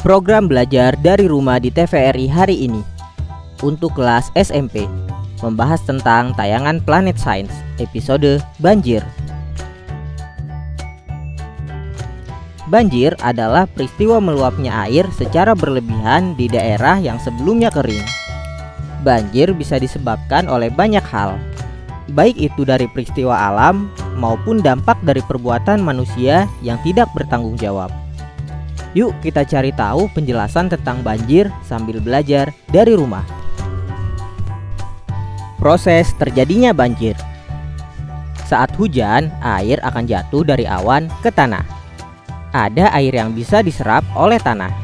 Program belajar dari rumah di TVRI hari ini untuk kelas SMP membahas tentang tayangan Planet Science episode Banjir. Banjir adalah peristiwa meluapnya air secara berlebihan di daerah yang sebelumnya kering. Banjir bisa disebabkan oleh banyak hal, baik itu dari peristiwa alam maupun dampak dari perbuatan manusia yang tidak bertanggung jawab. Yuk kita cari tahu penjelasan tentang banjir sambil belajar dari rumah. Proses terjadinya banjir. Saat hujan, air akan jatuh dari awan ke tanah. Ada air yang bisa diserap oleh tanah.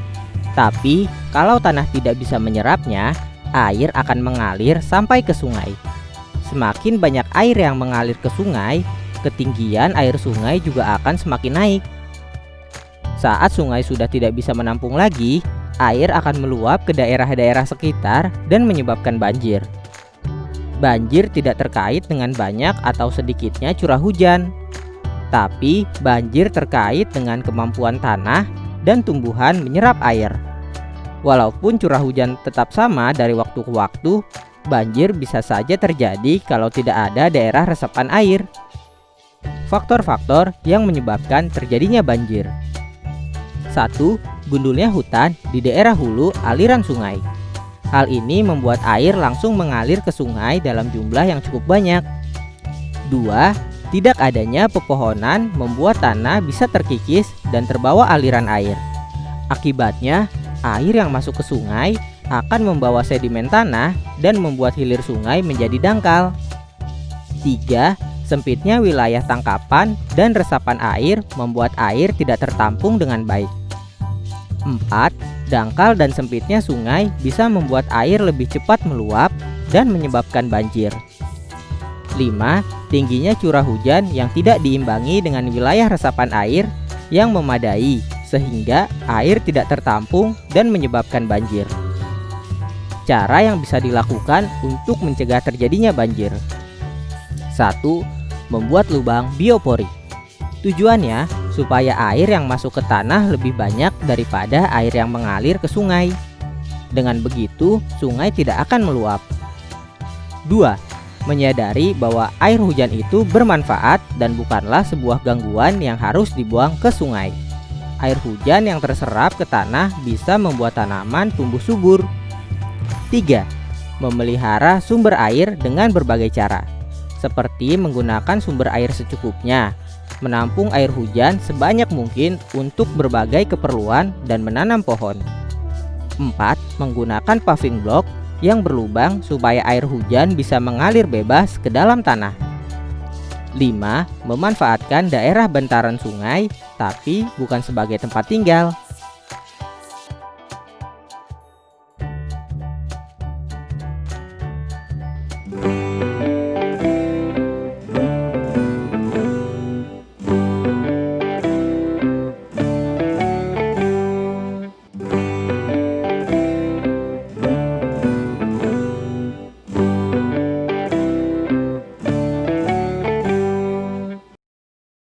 Tapi kalau tanah tidak bisa menyerapnya, air akan mengalir sampai ke sungai. Semakin banyak air yang mengalir ke sungai, ketinggian air sungai juga akan semakin naik. Saat sungai sudah tidak bisa menampung lagi, air akan meluap ke daerah-daerah sekitar dan menyebabkan banjir. Banjir tidak terkait dengan banyak atau sedikitnya curah hujan, tapi banjir terkait dengan kemampuan tanah dan tumbuhan menyerap air. Walaupun curah hujan tetap sama dari waktu ke waktu, banjir bisa saja terjadi kalau tidak ada daerah resapan air. Faktor-faktor yang menyebabkan terjadinya banjir. 1. Gundulnya hutan di daerah hulu aliran sungai. Hal ini membuat air langsung mengalir ke sungai dalam jumlah yang cukup banyak. 2. Tidak adanya pepohonan membuat tanah bisa terkikis dan terbawa aliran air. Akibatnya, air yang masuk ke sungai akan membawa sedimen tanah dan membuat hilir sungai menjadi dangkal. 3. Sempitnya wilayah tangkapan dan resapan air membuat air tidak tertampung dengan baik. 4. Dangkal dan sempitnya sungai bisa membuat air lebih cepat meluap dan menyebabkan banjir. 5. Tingginya curah hujan yang tidak diimbangi dengan wilayah resapan air yang memadai sehingga air tidak tertampung dan menyebabkan banjir. Cara yang bisa dilakukan untuk mencegah terjadinya banjir. 1. Membuat lubang biopori. Tujuannya supaya air yang masuk ke tanah lebih banyak daripada air yang mengalir ke sungai. Dengan begitu, sungai tidak akan meluap. 2. Menyadari bahwa air hujan itu bermanfaat dan bukanlah sebuah gangguan yang harus dibuang ke sungai. Air hujan yang terserap ke tanah bisa membuat tanaman tumbuh subur. 3. Memelihara sumber air dengan berbagai cara, seperti menggunakan sumber air secukupnya, menampung air hujan sebanyak mungkin untuk berbagai keperluan dan menanam pohon. 4. Menggunakan paving block yang berlubang supaya air hujan bisa mengalir bebas ke dalam tanah. 5. Memanfaatkan daerah bantaran sungai tapi bukan sebagai tempat tinggal.